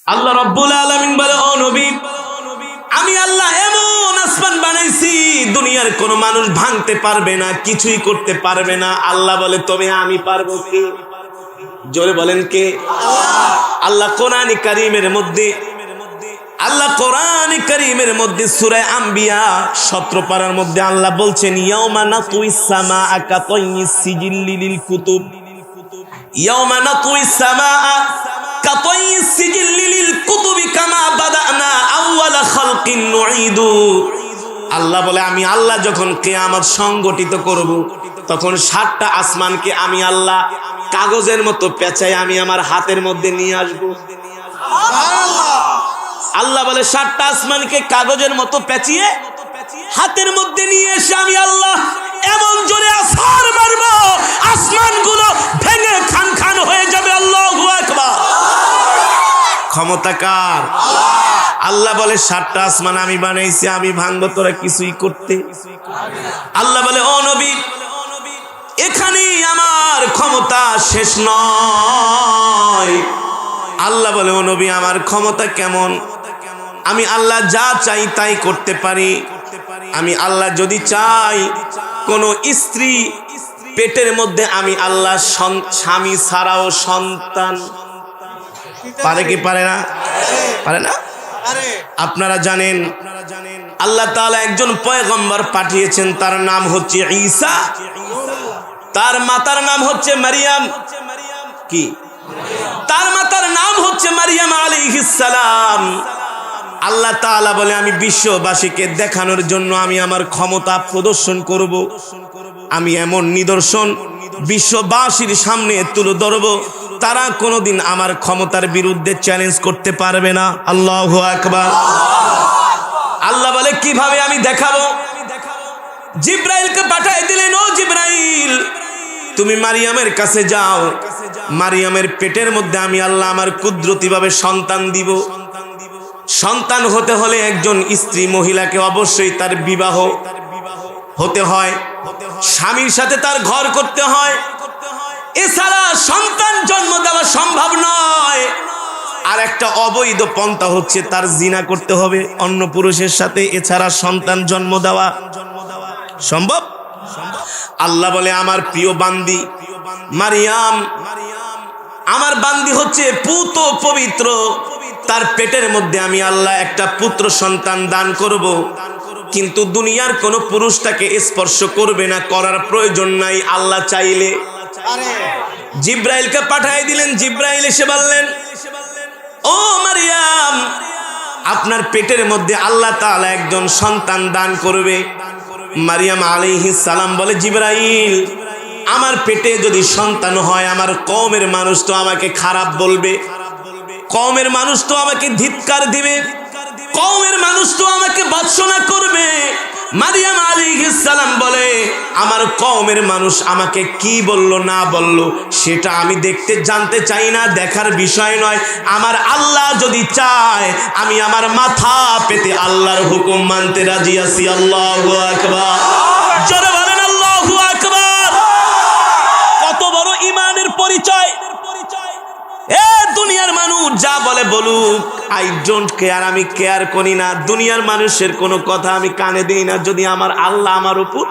আল্লাহ রাব্বুল আলামিন বলে, ও নবী, আমি আল্লাহ এমন আসমান বানাইছি দুনিয়ার কোন মানুষ ভাঙতে পারবে না, কিছুই করতে পারবে না। আল্লাহ বলে, তবে আমি পারবো। কে? জোরে বলেন কে? আল্লাহ কোরআন কারীমের মধ্যে সূরা আম্বিয়া 17 পারার মধ্যে আল্লাহ বলছেন, ইয়াউমা নাতুইস সামাআ কাতাইয়িস সিজিল্লি লিল কুতুব, ইয়াউমা নাতুইস সামাআ কাতাইয়িস সিজিল্লি লিল কুতুবি কামা বাদানা আউয়ালা খালকিন নুঈদু। আল্লাহ বলে, আমি আল্লাহ যখন কিয়ামত সংগঠিত করব, তখন 7টা আসমানকে আমি আল্লাহ কাগজের মতো পেঁচাই আমি আমার হাতের মধ্যে নিয়ে আসব। আল্লাহ বলে, 7টা আসমানকে কাগজের মতো পেঁচিয়ে হাতের মধ্যে নিয়ে এসে আমি আল্লাহ এমন জোরে আছাড় মারব, আসমানগুলো ভেঙে খান খান হয়ে যাবে। আল্লাহু আকবার। ক্ষমতা কার? আল্লাহ বলে, 7টা আসমান আমি বানাইছি, আমি ভাঙবো, তোরা কিছুই করতে। আল্লাহ বলে, ও নবী, এখানেই আমার ক্ষমতা শেষ নয়। আল্লাহ বলে, ও নবী, আমার ক্ষমতা কেমন? আমি আল্লাহ যা চাই তাই করতে পারি। আমি আল্লাহ যদি চাই কোন স্ত্রী পেটের মধ্যে আমি আল্লাহ স্বামী ছাড়াও সন্তান পারে কি পারে না? পারে না? আপনারা জানেন আল্লাহ তাআলা একজন পয়গম্বর পাঠিয়েছেন, তার নাম হচ্ছে ঈসা, তার মাতার নাম হচ্ছে মারিয়াম। কি? তার মাতার নাম হচ্ছে মারিয়াম আলাইহিস সালাম। আল্লাহ তাআলা বলে, আমি বিশ্ববাসীকে দেখানোর জন্য আমি আমার ক্ষমতা প্রদর্শন করব। আমি এমন নিদর্শন বিশ্ববাসীর সামনে তুলে ধরব, তারা কোনোদিন আমার ক্ষমতার বিরুদ্ধে চ্যালেঞ্জ করতে পারবে না। আল্লাহু আকবার। আল্লাহ বলে, কিভাবে আমি দেখাবো? জিব্রাইলকে পাঠিয়ে দিলেন, ও জিব্রাইল, তুমি মারিয়ামের কাছে যাও, মারিয়ামের পেটের মধ্যে আমি আল্লাহ আমার কুদরতিভাবে সন্তান দিব। সন্তান হতে হলে একজন স্ত্রী মহিলাকে অবশ্যই তার বিবাহ হতে হয়, স্বামীর সাথে তার ঘর করতে হয়, এছাড়া সন্তান জন্ম দেওয়া সম্ভব নয়। আর একটা অবৈধ পন্থা হচ্ছে তার জিনা করতে হবে অন্য পুরুষের সাথে, এছাড়া সন্তান জন্ম দেওয়া সম্ভব। আল্লাহ বলে, আমার প্রিয় বান্দি মারিয়াম, আমার বান্দি হচ্ছে পুত পবিত্র, তার পেটের মধ্যে আমি আল্লাহ একটা পুত্র সন্তান দান করব, কিন্তু দুনিয়ার কোন পুরুষ তাকে স্পর্শ করবে না, করার প্রয়োজন নাই। আল্লাহ চাইলে জিব্রাইলকে পাঠিয়ে দিলেন। জিব্রাইল এসে বললেন, ও মারিয়াম, আপনার পেটের মধ্যে আল্লাহ তাআলা একজন সন্তান দান করবে। মারিয়াম আলাইহিস সালাম বলে, জিব্রাইল, আমার পেটে যদি সন্তান হয় আমার কওমের মানুষ তো আমাকে খারাপ বলবে, কওমের মানুষ তো আমাকে ধিক্কার দিবে, কওমের মানুষ তো আমাকে ভৎসনা করবে। মারিয়াম আলাইহিস সালাম বলে, আমার কওমের মানুষ আমাকে কি বললো না বললো সেটা আমি দেখতে জানতে চাই না, দেখার বিষয় নয়। আমার আল্লাহ যদি চায় আমি আমার মাথা পেতে আল্লাহর হুকুম মানতে রাজি আছি। আল্লাহু আকবার। জোরে বলেন আল্লাহু আকবার। কত বড় ঈমানের পরিচয়! এ দুনিয়ার মানুষ যা বলে বলুক, আই ডোন্ট কেয়ার, আমি কেয়ার করি না। দুনিয়ার মানুষের কোনো কথা আমি কানে দিই না, যদি আমার আল্লাহ আমার উপর।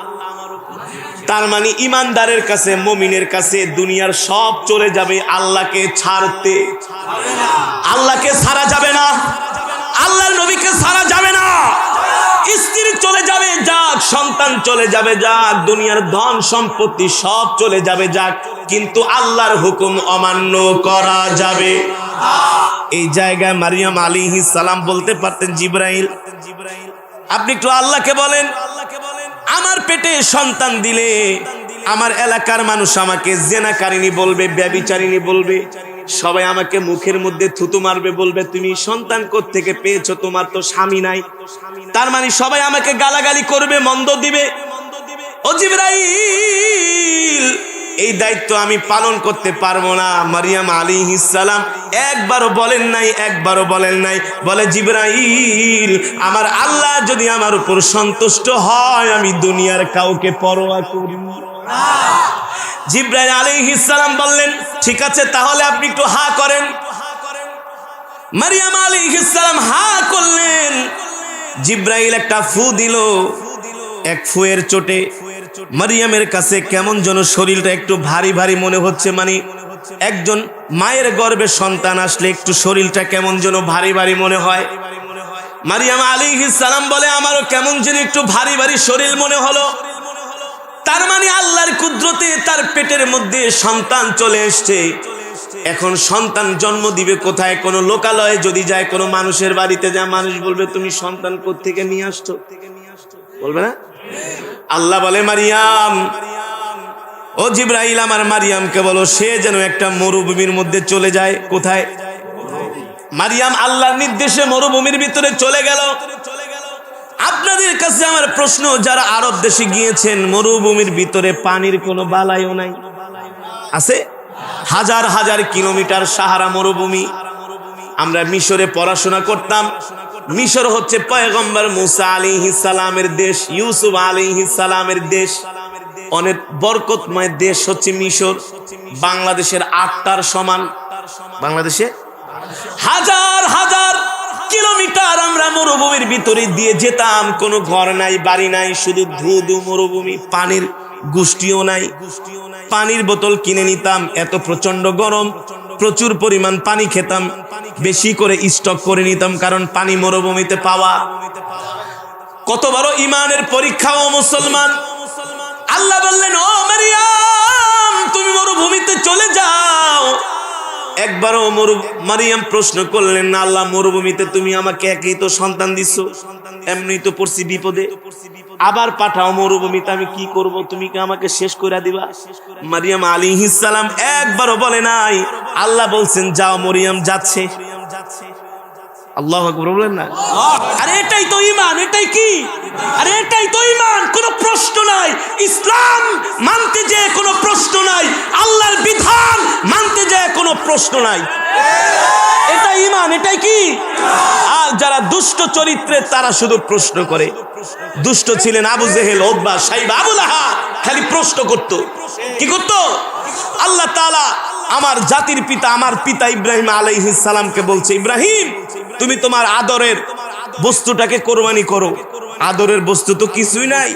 তার মানে ইমানদারের কাছে, মুমিনের কাছে দুনিয়ার সব চলে যাবে, আল্লাহকে ছাড়তে। আল্লাহকে ছাড়া যাবে না, আল্লাহর নবীকে ছাড়া যাবে না। স্ত্রী চলে যাবে যাক, সন্তান চলে যাবে যাক, দুনিয়ার ধন সম্পত্তি সব চলে যাবে যাক, কিন্তু আল্লাহর হুকুম অমান্য করা যাবে। এই জায়গায় মারিয়াম আলাইহিস সালাম বলতে পারতেন, জিব্রাইল, আপনি একটু আল্লাহকে বলেন, আমার পেটে সন্তান দিলে আমার এলাকার মানুষ আমাকে জেনাকারিনী বলবে, ব্যভিচারিণী বলবে, সবাই আমাকে মুখের মধ্যে থুতু মারবে, বলবে তুমি সন্তান কোত্থেকে পেয়েছো, তোমার তো স্বামী নাই। তার মানে সবাই আমাকে গালাগালি করবে, মন্দ দিবে। ও জিব্রাইল, এই দায়িত্ব আমি পালন করতে পারবো না। মারিয়াম আলাইহিস সালাম একবারও বলেন নাই, একবারও বলেন নাই, বলে, জিব্রাইল, আমার আল্লাহ যদি আমার উপর সন্তুষ্ট হয় আমি দুনিয়ার কাউকে পরোয়া করি না। জিব্রাইল আলাইহিস সালাম বললেন, ঠিক আছে, তাহলে আপনি একটু হা করেন। মারিয়াম আলাইহিস সালাম হা করলেন, জিব্রাইল একটা ফু দিল। এক ফুয়ের চোটে মারিয়ামের কাছে কেমন যেন শরীরটা একটু ভারী ভারী মনে হচ্ছে। মানে একজন মায়ের গর্ভে সন্তান আসলে একটু শরীরটা কেমন যেন ভারী ভারী মনে হয়। মারিয়াম আলাইহিস সালাম বলে, আমারও কেমন যেন একটু ভারী ভারী শরীর মনে হলো। তার মানে আল্লাহর কুদরতে তার পেটের মধ্যে সন্তান চলে এসছে। এখন সন্তান জন্ম দিবে কোথায়? কোনো লোকালয়ে যদি যায়, কোনো মানুষের বাড়িতে যায়, মানুষ বলবে তুমি সন্তান কোত্থেকে নিয়ে আসছো? বলবে না? আল্লাহ বলে, মারিয়াম, ও জিব্রাইল আমার মারিয়ামকে বলো সে যেন একটা মরুভূমির মধ্যে চলে যায়। কোথায়? মারিয়াম আল্লাহর নির্দেশে মরুভূমির ভিতরে চলে গেল। আপনাদের কাছে আমার প্রশ্ন, যারা আরব দেশে গিয়েছেন, মরুভূমির ভিতরে পানির কোনো বালাইও নাই, আছে? হাজার হাজার কিলোমিটার সাহারা মরুভূমি। আমরা মিশরে পড়াশোনা করতাম। মিশর হচ্ছে পয়গম্বর মুসা আলাইহিস সালামের দেশ, ইউসুফ আলাইহিস সালামের দেশ। অনেক বরকতময় দেশ হচ্ছে মিশর। বাংলাদেশের 8টার সমান। বাংলাদেশে হাজার হাজার কিলোমিটার আমরা মরুভূমির ভিতরে দিয়ে যেতাম। কোনো ঘর নাই, বাড়ি নাই, শুধু ধুধু মরুভূমি, পানির গুষ্টিও নাই। পানির বোতল কিনে নিতাম, এত প্রচন্ড গরম, প্রচুর পরিমাণ পানি খেতাম, বেশি করে স্টক করে নিতাম, কারণ পানি মরুভূমিতে পাওয়া। কত বড় ইমানের পরীক্ষা ও মুসলমান! আল্লাহ বললেন, ও মারিয়াম তুমি মরুভূমিতে চলে যাও। একবারও মারিয়াম প্রশ্ন করলেন না, আল্লাহ মরুভূমিতে তুমি আমাকে একই তো সন্তান দিচ্ছ, এমনি তো পড়ছি বিপদে, আবার পাঠাও মরুভূমিতে, আমি কি করব? তুমি কি আমাকে শেষ করে দিবা? মারিয়াম আলাইহিস সালাম একবারও বলে নাই। আল্লাহ বলছেন যাও, মরিয়ম যাচ্ছে। আল্লাহু আকবার বলেন না? আরে এটাই তো ঈমান। এটাই কি? আরে এটাই তো ঈমান। কোনো প্রশ্ন নাই। ইসলাম মানতে যে কোনো প্রশ্ন নাই, আল্লাহর বিধান মানতে যে কোনো প্রশ্ন নাই। এটাই ঈমান। এটাই কি? আর যারা দুষ্ট চরিত্রে তারা শুধু প্রশ্ন করে। দুষ্ট ছিলেন আবু জেহেল, উতবা, সাইবা, আবু লাহাব, খালি প্রশ্ন করত। কি করত? আল্লাহ তাআলা আমার জাতির পিতা, আমার পিতা ইব্রাহিম আলাইহিস সালামকে বলছে, ইব্রাহিম তুমি তোমার আদরের বস্তুটাকে কোরবানি করো। আদরের বস্তু তো কিছুই নাই।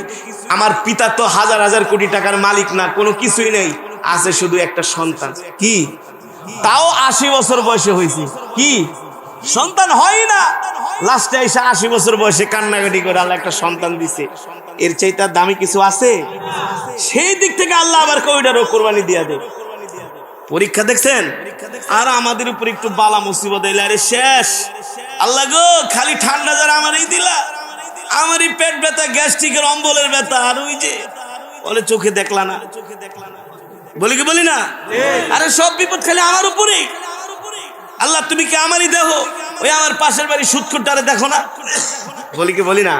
আমার পিতা তো হাজার হাজার কোটি টাকার মালিক না, কোনো কিছুই নেই, আছে শুধু একটা সন্তান। কি? তাও 80 বছর বয়সে হয়েছে। কি? সন্তান হয় না। লাস্টে এসে 80 বছর বয়সে কান্নাকাটি করে আল্লাহ একটা সন্তান দিছে। এর চাইতে দামি কিছু আছে? সেই দিক থেকে আল্লাহ আবার কয়টারও কোরবানি দিয়া দেয়। পরীক্ষা দেখছেন? আর আমাদের উপর একটু বালা মুসিবত এলে আরে শেষ। আল্লাহ গো, খালি ঠান্ডা যারা আমারই দিলা, আমারই পেট ব্যথা, গ্যাস্ট্রিকের অম্বলের ব্যথা, আর ওই যে বলে চোখে দেখলা না। বলি কি বলি না? আরে সব বিপদ খালি আমার উপরে। আল্লাহ তুমি কি আমারই দেহ? ওই আমার পাশের বাড়ি সুদখোরটারে দেখো না? বলি কি বলি না?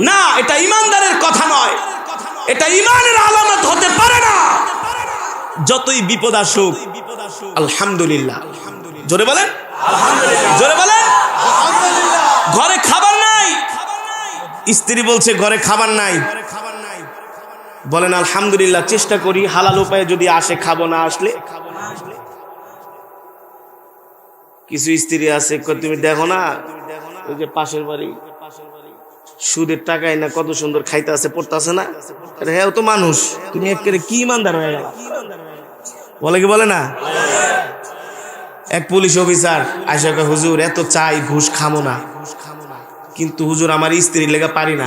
না, এটা ইমানদারের কথা নয়, এটা ইমানের আলামত হতে পারে না। যতই বিপদ আসুক আলহামদুলিল্লাহ। জোরে বলেন আলহামদুলিল্লাহ। জোরে বলেন আলহামদুলিল্লাহ। ঘরে খাবার নাই, স্ত্রী বলছে ঘরে খাবার নাই, বলেন আলহামদুলিল্লাহ। চেষ্টা করি হালাল উপায়ে যদি আসে খাবো, না আসলে কিছু স্ত্রী আছে তুমি দেখো না, ওই যে পাশের বাড়ি সুদের টাকায় না কত সুন্দর খাইতে আছে, পড়তে আছে না, হ্যাঁ তো মানুষ, তুমি একেবারে কি ইমানদার হয়ে গেল। বলে কি বলে না? এক পুলিশ অফিসার আইসা কয়, হুজুর এত চাই, ঘুষ খামো না, কিন্তু হুজুর আমার স্ত্রীর লেগে পারি না।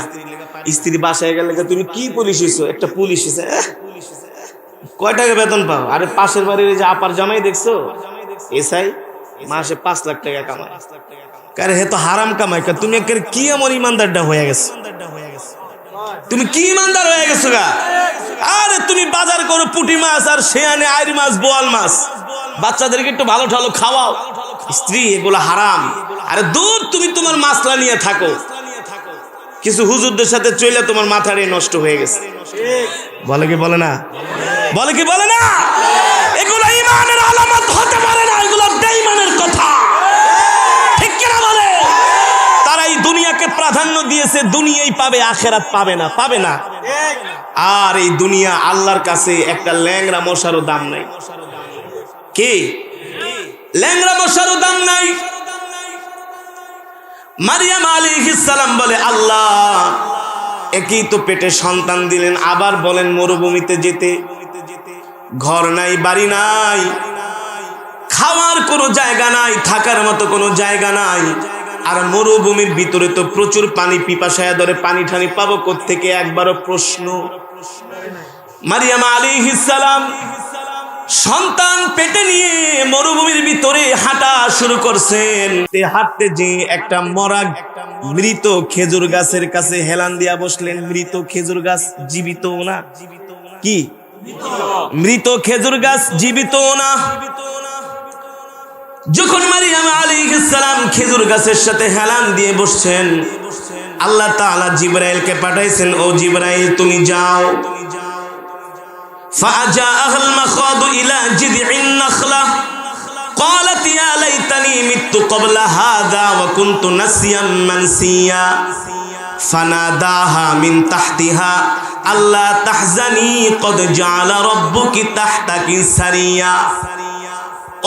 স্ত্রী বাসায় গেলে তুমি কি পুলিশ হইছো? একটা পুলিশ হইছে। কয় টাকা বেতন পাও? আরে পাশের বাড়ির যে আপার জামাই দেখছো, এসআই, মাসে 5 লাখ টাকা কামায়। কারে হে তো হারাম কামাই। তুমি একের কি এমন ইমানদারটা হয়ে গেছো? তুমি কি ইমানদার হয়ে গেছো গা? আরে তুমি বাজার করো পুঁটি মাছ আর সে আনে আইরি মাছ, বোয়াল মাছ, বাচ্চাদেরকে একটু ভালো ঠালো খাওয়াও। স্ত্রী এগুলো হারাম। আরে দূর, তুমি তোমার মাসলা নিয়ে থাকো। কিছু হুজুরদের সাথে চলে তোমার মাথাটাই নষ্ট হয়ে গেছে। বলে কি বলে না? বলে কি বলে না? এগুলো ইমানের আলামত হতে পারে না, এগুলো বেঈমানের কথা। ঠিক কিনা বলে? তারা এই দুনিয়াকে প্রাধান্য দিয়েছে, দুনিয়াই পাবে, আখেরাত পাবে না, পাবে না। আর এই দুনিয়া আল্লাহর কাছে একটা ল্যাংড়া মশারও দাম নাই। কি? ল্যাংড়া মশারও দাম নাই। মারিয়াম আলাইহিস সালাম বলে, আল্লাহ একই তো পেটে সন্তান দিলেন, আবার বলেন মরুভূমিতে যেতে। ঘর নাই, বাড়ি নাই, খাওয়ার কোনো জায়গা নাই, থাকার মতো কোনো জায়গা নাই। আর মরুভূমির ভিতরে তো প্রচুর পানি, পিপাসায় ধরে, পানি ঠানি পাবো কোত্থেকে? একবারও প্রশ্ন। মারিয়াম আলাইহিস সালাম সন্তান পেটে নিয়ে মরুভূমির ভিতরে হাঁটা শুরু করছেন। হাঁটতে যে একটা মরা মৃত খেজুর গাছের কাছে হেলান দিয়া বসলেন। মৃত খেজুর গাছ জীবিত না, কি মৃত খেজুর গাছ জীবিত না। যখন মারিয়াম আলাইহিস সালাম খেজুর গাছের সাথে হেলান দিয়ে বসছেন, আল্লাহ তাআলা জিবরাইলকে পাঠাইছেন, ও জিবরাইল তুমি যাও। فأجاءها المخاض إلى جذع النخلة قالت يا ليتني مت قبل هذا وكنت نسيا منسيا فناداها من تحتها ألا تحزني قد جعل ربك تحتك سريا।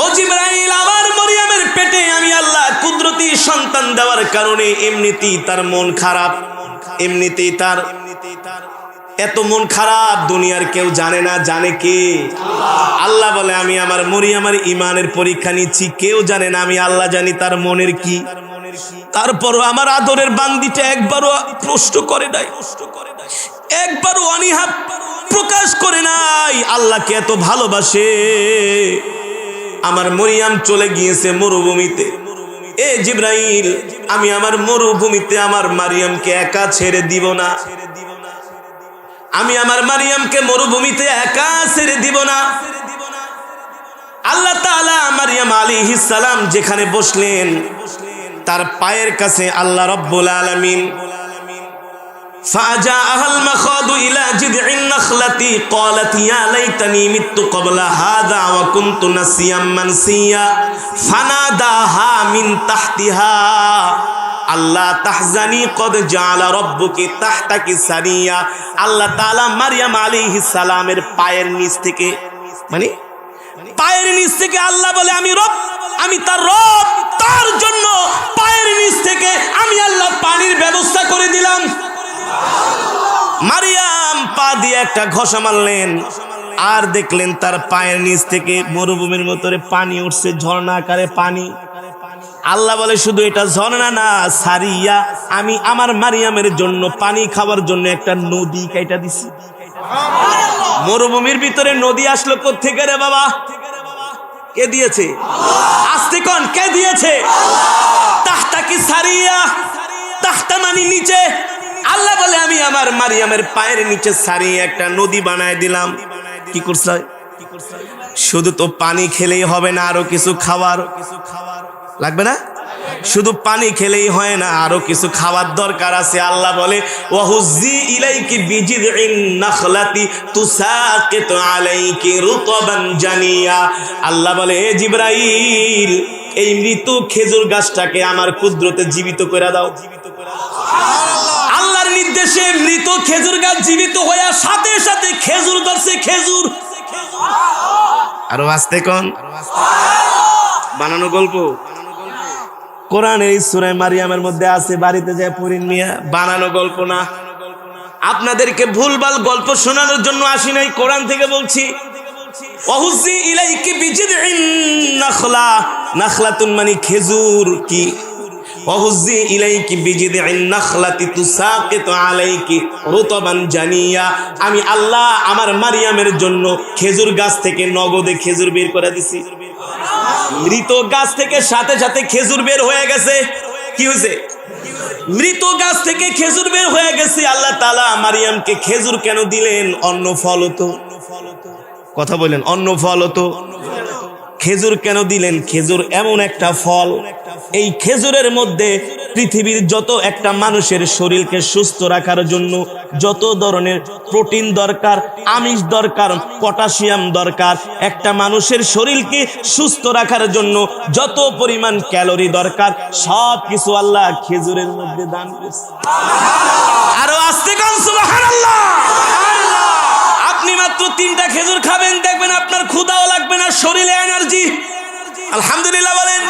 ও জিবরাইল, আমার মরিয়মের পেটে আমি আল্লাহ কুদরতি সন্তান দেওয়ার কারণে এমনিতেই তার মন খারাপ, এমনিতেই তার এত মন খারাপ দুনিয়ার কেউ জানে না, জানে কে? আল্লাহ বলে, আমি আমার মরিয়মের ঈমানের পরীক্ষা নিচ্ছি, কেউ জানে না, আমি আল্লাহ জানি তার মনের কি। তারপরও আমার আদরের বান্দিটা একবারও প্রশ্ন করে নাই, একবারও অনীহা প্রকাশ করে নাই, আল্লাহকে এত ভালোবাসে। আমার মরিয়ম চলে গিয়েছে মরুভূমিতে। এ জিবরাইল, আমি আমার মরুভূমিতে আমার মারিয়ামকে একা ছেড়ে দিব না, আমি আমার মারিয়ামকে মরুভূমিতে একা ছেড়ে দিব না। আল্লাহ তাআলা মারিয়াম আলাইহিস সালাম যেখানে বসলেন তার পায়ের কাছে আল্লাহ রাব্বুল আলামিন فأجاءها المخاض إلى جذع النخلة قالت يا ليتني مت قبل هذا وكنت نسيا منسيا فناداها من تحتها আল্লাহ তাহজানি কদ জাআলা রাব্বুকি তাহতাকি সারিয়া। আল্লাহ তাআলা মারিয়াম আলাইহিস সালামের পায়ের নিচ থেকে, মানে পায়ের নিচ থেকে আল্লাহ বলে, আমি রব, আমি তার রব, তার জন্য পায়ের নিচ থেকে আমি আল্লাহ পানির ব্যবস্থা করে দিলাম। মারিয়াম পা দিয়ে একটা ঘষা মারলেন, আর দেখলেন তার পায়ের নিচ থেকে মরুভূমির মতরে পানি উঠছে, ঝর্ণা আকারে পানি। আল্লাহ বলে, শুধু এটা ঝর্ণা না, সারিয়া, আমি আমার মারিয়ামের জন্য পানি খাওয়ার জন্য একটা নদী কাইটা দিছি। মরুভূমির ভিতরে নদী আসলো কোত্থেকে রে বাবা? কে দিয়েছে? আস্তে কোন, কে দিয়েছে? তাহতা কি সারিয়া, তাহতা মানে নিচে। আল্লাহ বলে, আমি আমার মারিয়ামের পায়ের নিচে সারিয়ে একটা নদী বানায় দিলাম। কি করছে? শুধু তো পানি খেলেই হবে না, আরো কিছু খাবার লাগবে না? শুধু পানি খেলেই হয় না, আরো কিছু খাবার দরকার আছে। আল্লাহ বলে, ওয়াহুজি ইলাইকি বিজিদিন নাখলাতি তুসাকিতু আলাইকি রুতবান জানিয়া। আল্লাহ বলে, হে জিবরাইল, এই মৃত খেজুর গাছটাকে আমার কুদরতে জীবিত করে দাও। আল্লাহর নির্দেশে মৃত খেজুর গাছ জীবিত হয়ে সাথে সাথে খেজুর ধরছে, খেজুর। আরো আস্তে কোন, বানানো গল্প কোরআনের সূরা মারিয়ামের মধ্যে আছে, বাড়িতে যায় পড়েন মিয়া, বানানো গল্প না। আপনাদেরকে ভুলভাল গল্প শোনানোর জন্য আসি নাই, কোরআন থেকে বলছি। ওয়াহুজি ইলাইকি বিজিদিন নাখলা, নাখলাতুন মানে খেজুর। কি? ওয়াহুজি ইলাইকি বিজিদিন নাখলাতি তুসাকিতু আলাইকি রুতবান জানিয়া। আমি আল্লাহ আমার মারিয়ামের জন্য খেজুর গাছ থেকে নগদে খেজুর বের করে দিছি। মৃত গাছ থেকে সাথে সাথে খেজুর বের হয়ে গেছে। কি হয়েছে? মৃত গাছ থেকে খেজুর বের হয়ে গেছে। আল্লাহ তাআলা মারিয়ামকে খেজুর কেন দিলেন? অন্য ফল হতো, কথা বলেন, অন্য ফল হতো। খেজুর কেন দিলেন? খেজুর এমন একটা ফল, এই খেজুরের মধ্যে পৃথিবীর যত একটা মানুষের শরীরকে সুস্থ রাখার জন্য যত ধরনের প্রোটিন দরকার, আমিষ দরকার, পটাশিয়াম দরকার, একটা মানুষের শরীরকে সুস্থ রাখার জন্য যত পরিমাণ ক্যালোরি দরকার, সব কিছু আল্লাহ খেজুরের মধ্যে দান করেছে। আরো আস্তে কান সুবহানাল্লাহ। আপনি মাত্র 3টা খেজুর খাবেন, দেখবেন আপনার ক্ষুধাও লাগবে না, শরীরে এনার্জি। আলহামদুলিল্লাহ বলেন।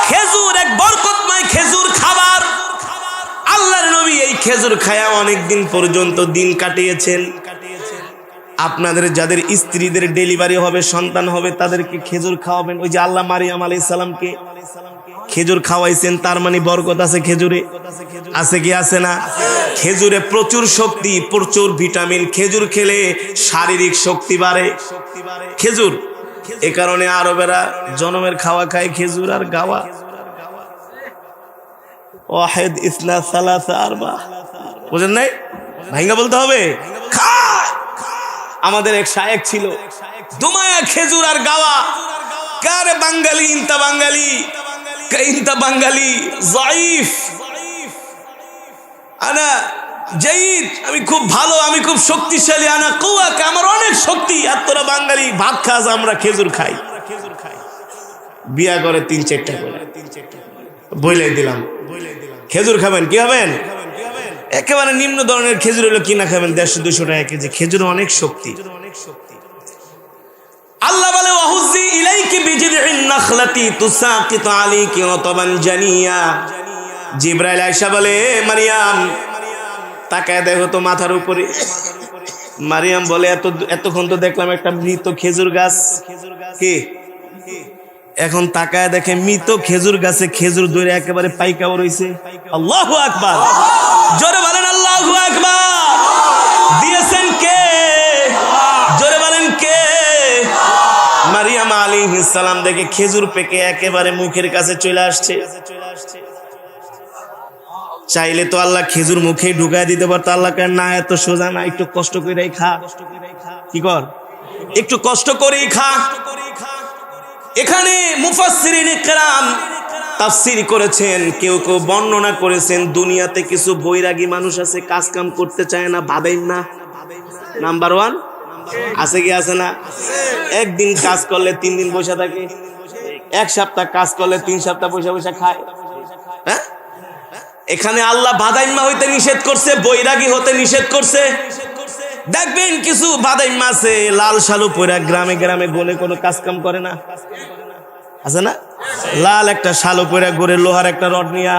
খেজুর এক বরকতময় খেজুর খাবার। খেজুর খায়া অনেক দিন পর্যন্ত দিন কাটিয়েছেন। আপনাদের যাদের স্ত্রীদের ডেলিভারি হবে, সন্তান হবে, তাদেরকে খেজুর খাওয়াবেন। ওই যে আল্লাহ মারিয়াম আলাইহিস সালামকে খেজুর খাওয়াইছেন, তার মানে বরকত আছে খেজুরে, আছে কি আছে না? খেজুরে প্রচুর শক্তি, প্রচুর ভিটামিন। খেজুর খেলে শারীরিক শক্তি বাড়ে। খেজুর, এ কারণে আরবেরা জনমের খাওয়া খায় খেজুর আর গাওয়া। ওয়াহিদ ইসনা সালাসা আরবা, বুঝেন নাই? ভাইঙ্গা বলতে হবে। আমাদের এক শায়েখ ছিল, দুমায়া খেজুর আর গাওয়া। কারে বাঙালি, ইনতা বাঙালি, ইনতা বাঙালি যায়িফ, আনা জাইদ, আমি খুব ভালো, আমি খুব শক্তিশালী, আনা কুওয়াকা, আমার অনেক শক্তি। আর তোরা বাঙালি ভাত খাস, আমরা খেজুর খাই। বিয়া করে 3-4টা করে বইলাই দিলাম, খেজুর খাবেন কি হবেন? একেবারে নিম্ন ধরনের খেজুর হলো কিনা খাবেন 150-200 টাকা কেজি। খেজুর অনেক শক্তি। আল্লাহ বলে ওয়াহুজি ইলাইকি বিজিদিন নাখলাতি তুসাকিতু আলাইকি রাতাবান জানিয়া। জিবরাইল আয়েশা বলে, মারিয়াম তাকায় দেখো তো মাথার উপরে। মারিয়াম বলে, এতক্ষণ তো দেখলাম একটা মৃত খেজুর গাছ, কি এখন তাকায় দেখে মৃত খেজুর গাছে খেজুর ধরে একেবারে পাইকা রইছে। আল্লাহু আকবার, জোরে বলেন আল্লাহু আকবার। দিয়েছেন কে? জোরে বলেন কে? মারিয়াম আলাইহিস সালাম দেখে খেজুর পেকে একেবারে মুখের কাছে চলে আসছে। চাইলে তো আল্লাহ খেজুর মুখে ঢুকায় দিতে পারতো। আল্লাহ কেন না, এত সোজা না, একটু কষ্ট করেই খা। কি কর, একটু কষ্ট করেই খা। এখানে মুফাসসিরিন ইকরাম তাফসীর করেছেন, কেউ কেউ বর্ণনা করেছেন, দুনিয়াতে কিছু বৈরাগী মানুষ আছে, কাজ কাম করতে চায় না, বাদাইন না নাম্বার 1 আছে কি আছে না? একদিন কাজ করলে 3 দিন বসে থাকে, 1 সপ্তাহ কাজ করলে 3 সপ্তাহ বসে বসে খায়। হ্যাঁ, এখানে আল্লাহ বাদাইম্মা হইতে নিষেধ করছে, বৈরাগী হতে নিষেধ করছে। দেখবেন কিছু বাদাইম্মা আছে লাল শালু পয়রা গ্রামে গ্রামে গনে কোনো কাজ কাম করে না, আছে না? লাল একটা শালু পয়রা গড়ে লোহার একটা রড নিয়া,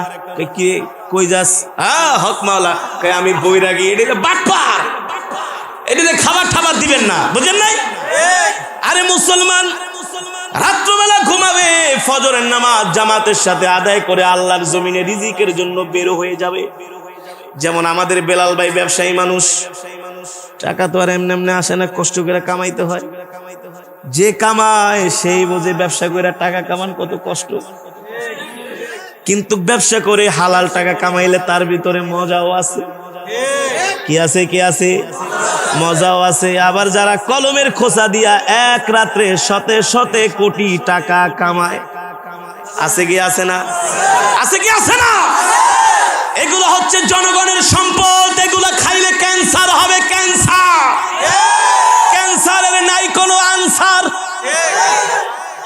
কি কই যাস? হক মাওলা, আমি বৈরাগী। এটা বাটপার, এটা খাবার ঠাবার দিবেন না, বুঝেন নাই? আরে মুসলমান রাত্রবেলা ঘুমাবে, ফজরের নামাজ জামাতের সাথে আদায় করে আল্লাহর জমিনে রিজিকের জন্য বের হয়ে যাবে। যেমন আমাদের বেলাল ভাই ব্যবসায়ী মানুষ, টাকা তো আর এমনি এমনি আসে না, কষ্ট করে কামাইতে হয়। যে কামায় সেই বোঝে ব্যবসা করে টাকা কামান কত কষ্ট। কিন্তু ব্যবসা করে হালাল টাকা কামাইলে তার ভিতরে মজাও আছে। কি আছে? কি আছে? মজাও আছে। আবার যারা কলমের খোঁচা দিয়া এক রাত্রে শতে কোটি টাকা কামায়, আছে কি আছে না? আছে কি আছে না? এগুলো হচ্ছে জনগণের সম্পদ। এগুলো খাইলে ক্যান্সার হবে, ক্যান্সার। ক্যান্সারের নাই কোনো আনসার।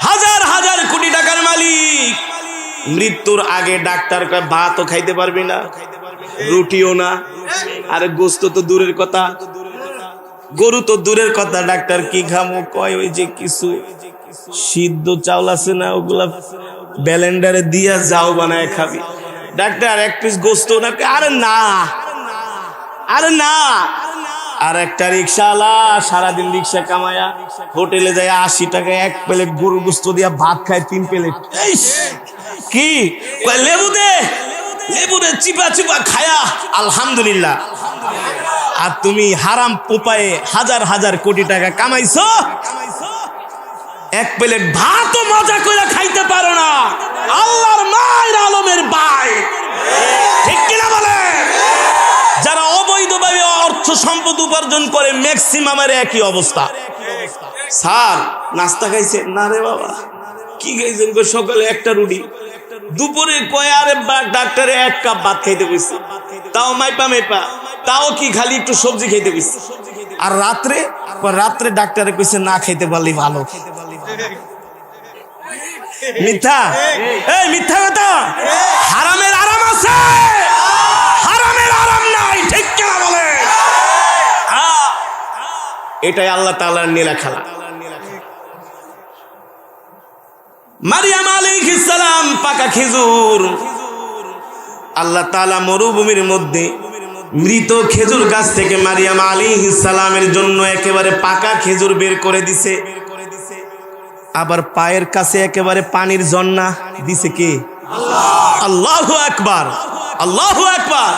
হাজার হাজার কোটি টাকার মালিক, মৃত্যুর আগে ডাক্তার কয় ভাতও খাইতে পারবি না, রুটিও না, আর গোস্ত তো দূরের কথা, গরু তো দূরের কথা। ডাক্তার কি খামো? কয় ওই যে কিছু সিদ্ধ চাউল আছে না, ওগুলা ব্লেন্ডারে দিয়া যাও বানায় খাবি। ডাক্তার 1 পিস গোস্ত না? আরে না, আরে না। আর একটা রিক্সাওয়ালা সারাদিন রিক্সা কামায়া হোটেলে যায় 80 টাকায় 1 প্লেট গরুর গোস্ত দিয়া ভাত খায় 3 প্লেট। কি লেবু দে, লেবু দে, চিপা চিপা খায়া আলহামদুলিল্লাহ। আর তুমি হারাম উপায়ে হাজার হাজার কোটি টাকা কামাইছো, 1 প্লেট ভাতও মজা করে খাইতে পারো না। আল্লাহর মায়ের আলমের ভাই, ঠিক কিনা বলে? যারা অবৈধভাবে অর্থ সম্পদ উপার্জন করে ম্যাক্সিমামের একই অবস্থা। স্যার নাস্তা খাইছে না? রে বাবা, কি খাইছেন? সকালে একটা রুটি, দুপুরে কয় আরে ডাক্তারে 1 কাপ ভাত খাইতে কইছে, তাও মাইপা মাইপা, তাও কি খালি একটু সবজি খাইতে কইছে। আর রাত্রে ডাক্তারে কইছে না খাইতে পারলি ভালো। মিথ্যা? এই মিথ্যা কথা। হারামের আরাম আছে, হারামের আরাম নাই, ঠিক কিনা বলে? এটাই আল্লাহ তাআলার নীলা খেলা। মারিয়াম আলাইহিস সালাম পাকা খেজুর, আল্লাহ তাআলা মরুভূমির মধ্যে মৃত খেজুর গাছ থেকে মারিয়াম আলাইহিস সালামের জন্য একেবারে পাকা খেজুর বের করে দিছে। আবার পায়ের কাছে একেবারে পানির ঝর্ণা দিছে কে? আল্লাহ। আল্লাহু আকবার, আল্লাহু আকবার।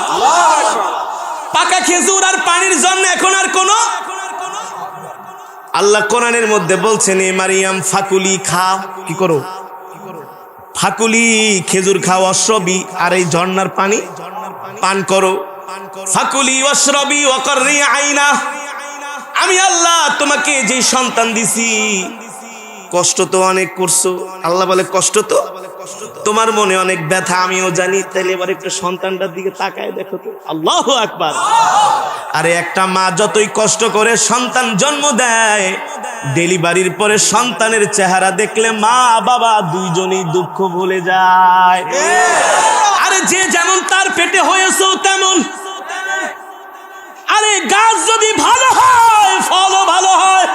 পাকা খেজুর আর পানির ঝর্ণা, এখন আর কোন আল্লাহ কোরআনের মধ্যে বলছেন, এ মারিয়াম ফাকুলি খাও, কি করো? ফাকুলি খেজুর খাও, অশ্রবি আর এই ঝর্ণার পানি পান করো। ফাকুলি ওয়াশরাবি ওয়াকাররি আইনা, আমি আল্লাহ তোমাকে যে সন্তান দিছি, কষ্ট তো অনেক করছো। আল্লাহ বলে কষ্ট তো তোমার মনে অনেক ব্যথা, আমিও জানি, তাহলে এবার একটু সন্তানটার দিকে তাকায় দেখো তো। আল্লাহু আকবার। আরে একটা মা যতই কষ্ট করে সন্তান জন্ম দেয়, ডেলিভারির পরে সন্তানের চেহারা দেখলে মা বাবা দুইজনেই দুঃখ ভুলে যায়। আরে যে যেমন তার পেটে হয়েছে তেমন। আরে গাছ যদি ভালো হয় ফলও ভালো হয়।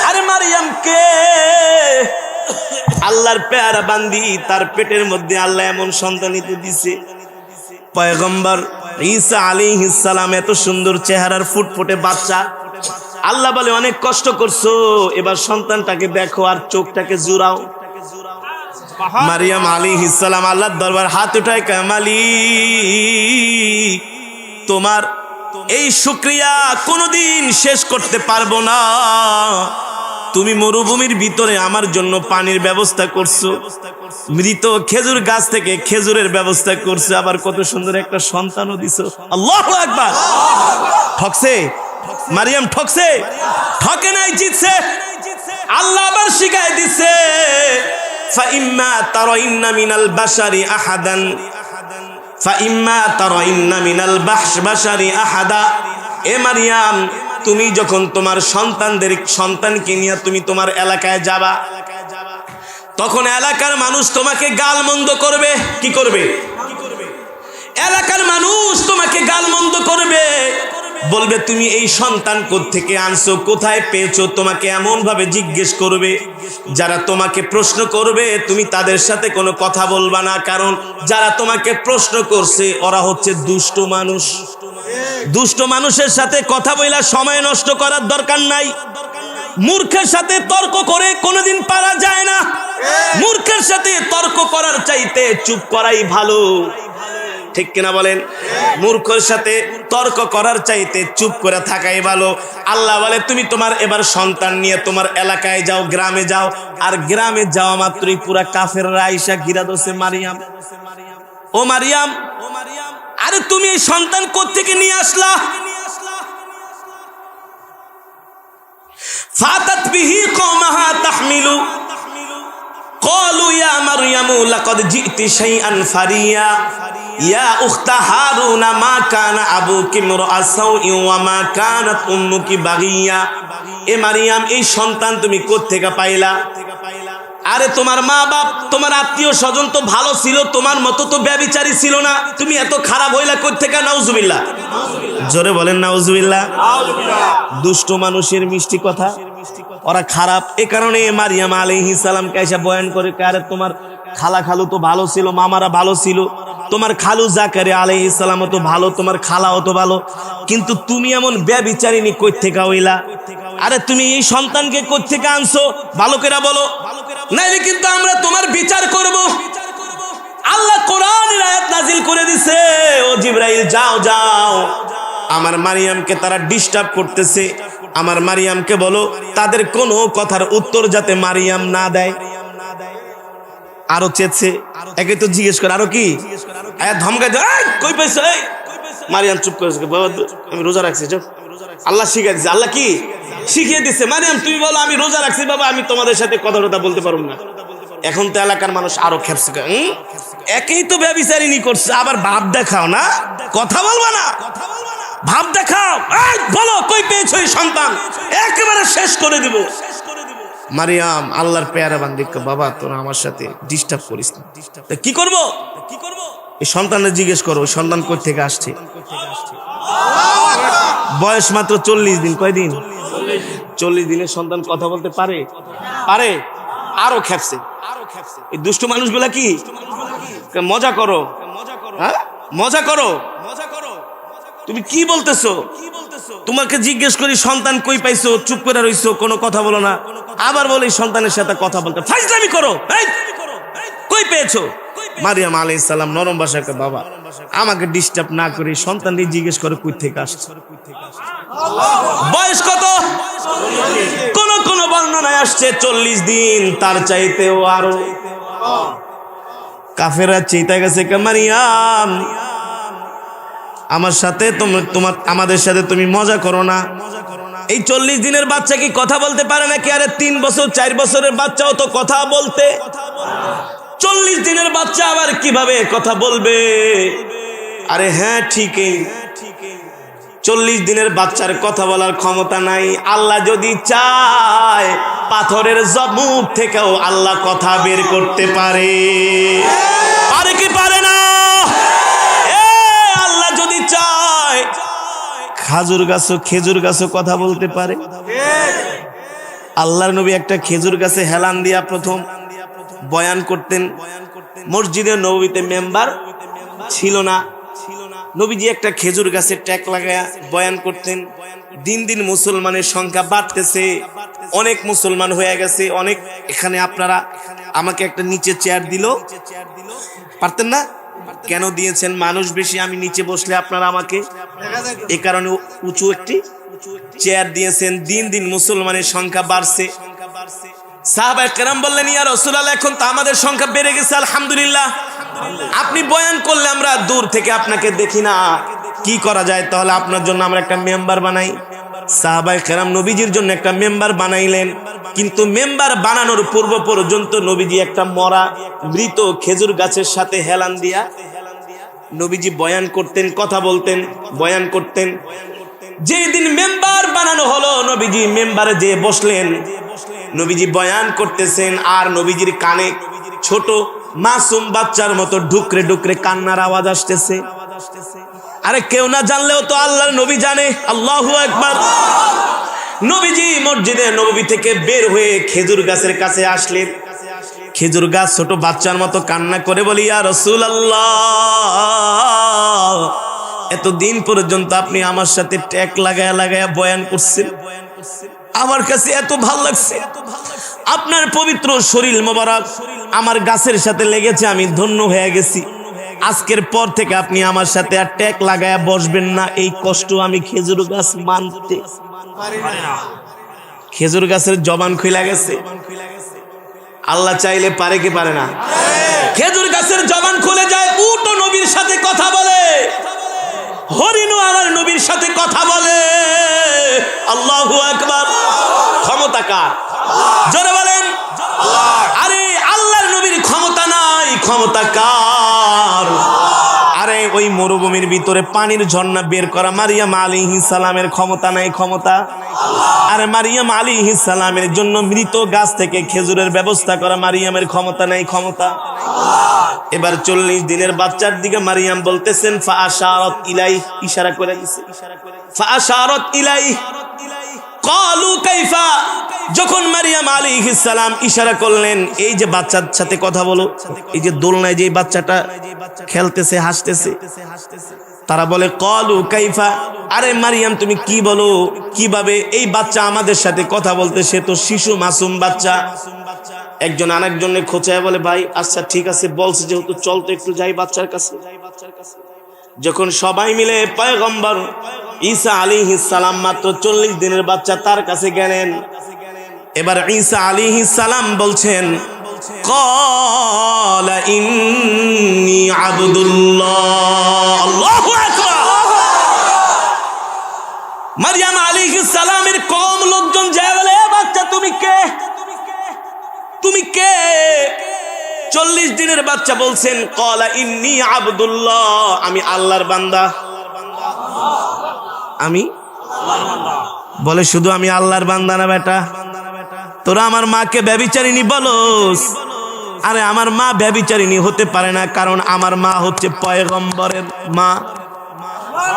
আরে মারিয়ামকে আল্লাহর পেয়ারা বান্দি, তার পেটের মধ্যে আল্লাহ এমন সন্তানিত দিছে। পয়গম্বর ঈসা আলাইহিস সালাম এত সুন্দর চেহারার ফুটফুটে বাচ্চা। আল্লাহ বলে অনেক কষ্ট করছো, এবার সন্তানটাকে দেখো আর চোখটাকে জুড়াও। মারিয়াম আলাইহিস সালাম আল্লাহর দরবার হাত উঠায় কয়, মালিক তোমার এই শুকরিয়া কোনোদিন শেষ করতে পারবো না। তুমি মরুভূমির ভিতরে আমার জন্য পানির ব্যবস্থা করছো, মৃত খেজুর গাছ থেকে খেজুরের ব্যবস্থা করছো, আবার কত সুন্দর একটা সন্তানও দিছো। আল্লাহু আকবার। ঠকছে মারিয়াম, ঠকছে? ঠকে নাই, জিতছে। আল্লাহ আবার শিখায় দিচ্ছে, ফাইম্মা তারাইন্না মিনাল বাশারি আহাদান, ফাইম্মা তারাইন্না মিনাল বাশারি আহাদা। এ মারিয়াম, তুমি যখন তোমার সন্তানকে নিয়ে তুমি তোমার এলাকায় যাবা, তখন এলাকার মানুষ তোমাকে গালমন্দ করবে। কি করবে? এলাকার মানুষ তোমাকে গালমন্দ করবে, বলবে তুমি এই সন্তান কোত্থেকে আনছো, কোথায় পেয়েছো, তোমাকে এমন ভাবে জিজ্ঞেস করবে। যারা তোমাকে প্রশ্ন করবে তুমি তাদের সাথে কোনো কথা বলবা না, কারণ যারা তোমাকে প্রশ্ন করছে ওরা হচ্ছে দুষ্ট মানুষ। দুষ্ট মানুষের সাথে কথা বইলা সময় নষ্ট করার দরকার নাই। মূর্খের সাথে তর্ক করে কোনোদিন পারা যায় না। মূর্খের সাথে তর্ক করার চাইতে চুপ করাই ভালো, ঠিক কিনা বলেন? মূর্খের সাথে তর্ক করার চাইতে চুপ করে থাকাই ভালো। আল্লাহ বলে তুমি তোমার এবার সন্তান নিয়ে তোমার এলাকায় যাও, গ্রামে যাও। আর গ্রামে যাওয়া মাত্রই পুরা কাফেররা আইসা ঘিরা দোষে মারিয়াম, ও মারিয়াম, আরে তুমি এই সন্তান কোত্থেকে নিয়ে আসলা? ফাতাত বিহি কওমাহা তাহমিলু ক্বালু ইয়া মারইয়ামু লাকাদ জিতি শাইআন ফারিয়া ইয়া উখতা হারুনা মা কানা আবুকি ইমরাআ সাউই ওয়া মা কানাত উম্মুকি বাগিয়া। এ মারিয়াম, এই সন্তান তুমি কোত্থেকে পাইলা? আরে তোমার মা বাপ, তোমার আত্মীয় স্বজন তো ভালো ছিল, তোমার মতো তো ব্যভিচারী ছিল না, তুমি এত খারাপ হইলা কোত্থেকে? নাউজুবিল্লাহ। জোরে বলেন নাউজুবিল্লাহ। দুষ্ট মানুষের মিষ্টি কথা, ওরা খারাপ। এ কারণে মারিয়াম আলাইহিস সালামকে এসে বয়ান করে, আরে তোমার খালা খালু তো ভালো ছিল, মামারা ভালো ছিল, তোমার খালু জাকারিয়া আলাইহিস সালাম তো ভালো, তোমার খালাও তো ভালো, কিন্তু তুমি এমন ব্যভিচারিণী কোত্থেকে হইলা? আরে তুমি এই সন্তানকে কোত্থেকে আনছো? ভালো করে বলো, নাইলে কিন্তু আমরা তোমার বিচার করব। আল্লাহ কোরআনের আয়াত নাজিল করে দিছে, ও জিবরাইল যাও যাও, আমার মারিয়ামকে তারা ডিস্টার্ব করতেছে, আমার মারিয়ামকে বলো তাদের কোনো কথার উত্তর যাতে মারিয়াম না দেয়। আরো চেয়েছে, একে তো জিজ্ঞেস করে, আরো কি আয়াত ধমকা দেয়, কই পাইছো? মারিয়াম চুপ করেছে, বাবা আমি রোজা রাখছি। আল্লাহ শিখিয়ে দিচ্ছে। আল্লাহ কি শিখিয়ে দিচ্ছে? মারিয়াম তুমি বলো আমি রোজা রাখছি বাবা, আমি তোমাদের সাথে কথা বলতে পারবো না। এখন তো এলাকার মানুষ আরো খেপছে, একেই তো ব্যভিচারিণী করছে, আবার ভাব দেখাও না, কথা বলবা না, ভাব দেখাও, বলো কই পেয়েছো এই সন্তান, একেবারে শেষ করে দিব। মারিয়াম আল্লাহর পেয়ারা বান্দি, বাবা তোরা আমার সাথে ডিস্টার্ব করিস না। কি করবো? এই সন্তানের জিজ্ঞেস করো, ওই সন্তান কই থেকে আসছে। বয়স মাত্র 40 দিন। কয়দিন? 40 দিনের সন্তান কথা বলতে পারে? পারে? আরো খেপছে। এই দুষ্ট মানুষগুলা কি মজা করো, হ্যাঁ মজা করো। তুমি কি বলতেছো? তোমাকে জিজ্ঞেস করি সন্তান কই পাইছো, চুপ করে রইছো, কোনো কথা বলো না। আবার বলি সন্তানের সাথে কথা বলতে ফাইজলামি করো, কই পেয়েছো? মারিয়াম আলাইহিস সালাম নরম ভাষায় কয়, বাবা আমাকে ডিস্টার্ব না করে সন্তানকে জিজ্ঞেস করে কই থেকে আসছে। বয়স কত? কোন কোন বর্ণনায় আসছে 40 দিন, তার চাইতেও আরো। কাফেররা চিন্তা গেছে, মারিয়াম আমার সাথে আমাদের সাথে তুমি মজা করো না। এই 40 দিনের বাচ্চা কি কথা বলতে পারে নাকি? আরে 3 বছর 4 বছরের বাচ্চাও তো কথা বলতে, 40 দিনের বাচ্চা আবার কিভাবে কথা বলবে? আরে হ্যাঁ ঠিকই, 40 দিনের বাচ্চার কথা বলার ক্ষমতা নাই। আল্লাহ যদি চায় পাথরের জবাব থেকেও আল্লাহ কথা বের করতে পারে। পারে কি পারে না? আল্লাহ যদি চায় খেজুর গাছও কথা বলতে পারে। আল্লাহর নবী একটা খেজুর গাছে হেলান দিয়া প্রথম বয়ান করতেন। মসজিদে নববীতে মেম্বার ছিল না, নবীজি একটা খেজুর গাছে ট্যাক লাগায়া বয়ান করতেন। দিন দিন মুসলমানের সংখ্যা বাড়তেছে, অনেক মুসলমান হয়ে গেছে অনেক। এখানে আপনারা আমাকে একটা নিচে চেয়ার দিল, পারতেন না? কেন দিয়েছেন? মানুষ বেশি, আমি নিচে বসলে আপনারা আমাকে, এ কারণে উঁচু একটি চেয়ার দিয়েছেন। দিন দিন মুসলমানের সংখ্যা বাড়ছে। সাহাবায়ে কেরাম বললেন, ইয়া রাসূলুল্লাহ এখন তো আমাদের সংখ্যা বেড়ে গেছে আলহামদুলিল্লাহ, আপনি বয়ান করলে আমরা দূর থেকে আপনাকে দেখি না, কি করা যায়? তাহলে আপনার জন্য আমরা একটা মেম্বার বানাই। সাহাবায়ে কেরাম নবীজির জন্য একটা মেম্বার বানাইলেন। কিন্তু মেম্বার বানানোর পূর্ব পর্যন্ত নবীজি একটা মরা মৃত খেজুর গাছের সাথে হেলান দিয়া নবীজি বয়ান করতেন, কথা বলতেন, বয়ান করতেন। যেদিন মেম্বার বানানো হলো, নবীজি মেম্বারে যে বসলেন, নবীজি বয়ান করতেছেন, আর নবীজির কানে ছোট মাসুম বাচ্চার মতো ডুকরে ডুকরে কান্নার আওয়াজ আসতেছে। আরে কেউ না জানলেও তো আল্লাহর নবী জানে। আল্লাহু আকবার। নবীজি মসজিদে নববী থেকে বের হয়ে খেজুর গাছের কাছে আসলেন। খেজুর গাছ ছোট বাচ্চার মতো কান্না করে বলি, ইয়া রাসূলুল্লাহ এতদিন পর্যন্ত আপনি আমার সাথে ট্যাক লাগায়া লাগায়া বয়ান করছেন, আমার কাছে এত ভালো লাগছে, আপনার পবিত্র শরীর মোবারক আমার গাছের সাথে লেগেছে, আমি ধন্য হয়ে গেছি। আজকের পর থেকে আপনি আমার সাথে আর ট্যাক লাগায়া বসবেন না। এই কষ্ট আমি খেজুর গাছ মানতে পারি না। খেজুর গাছের জবান খুলে গেছে। আল্লাহ চাইলে পারে কি পারে না? খেজুর গাছের জবান খুলে যায়, উটও নবীর সাথে কথা বলে, হরিণও আমার নবীর সাথে কথা বলে। আল্লাহু আকবার। ক্ষমতা কার? জোরে বলেন। আরে আল্লাহর নবীর ক্ষমতা নাই, ক্ষমতা কার? আরে ওই মরুভূমির ভিতরে পানির ঝর্ণা বের করা মারিয়াম আলাইহিস সালামের ক্ষমতা নাই, ক্ষমতা? আরে মারিয়াম আলাইহিস সালামের জন্য মৃত গাছ থেকে খেজুরের ব্যবস্থা করা মারিয়ামের ক্ষমতা নাই, ক্ষমতা? এবার 40 দিনের বাচ্চার দিকে মারিয়াম বলতেছেন, ফাআশারাত ইলাই, ইশারা করে দিয়েছে। ফাআশারাত ইলাই ক্বালু কাইফা, যখন মারিয়াম আলাইহিস সালাম ইশারা করলেন, এই যে বাচ্চার সাথে কথা বলো, এই যে দোলনায় যে বাচ্চাটা খেলতেছে হাসতেছে, তারা বলে ক্বালু কাইফা, আরে মারিয়াম তুমি কি বলো, কিভাবে? এই বাচ্চা আমাদের সাথে কথা বলতে, সে তো শিশু মাসুম বাচ্চা। একজন আরেকজনের খোঁচায় বলে, ভাই আচ্ছা ঠিক আছে বলছে যেহেতু, চল তো একটু যাই বাচ্চার কাছে। যখন সবাই মিলে পয়গম্বর ঈসা আলাইহিস সালাম মাত্র 40 দিনের বাচ্চা, তার কাছে গেলেন। এবার ঈসা আলাইহিস সালাম বলছেন, ক্বালা ইন্নী আবদুল্লাহ। আল্লাহু আকবার। মারিয়াম আলাইহিস সালামের কওম লোকজন যায় বলে, এ বাচ্চা তুমি কে? তুমি কে? 40 দিনের বাচ্চা বলছেন, ক্বালা ইন্নী আবদুল্লাহ, আমি আল্লাহর বান্দা। আমি বলে, শুধু আমি আল্লাহর বান্দা না বেটা, তোরা আমার মাকে ব্যভিচারিণী বলস? আরে আমার মা ব্যভিচারিণী হতে পারে না, কারণ আমার মা হচ্ছে পয়গম্বরের মা।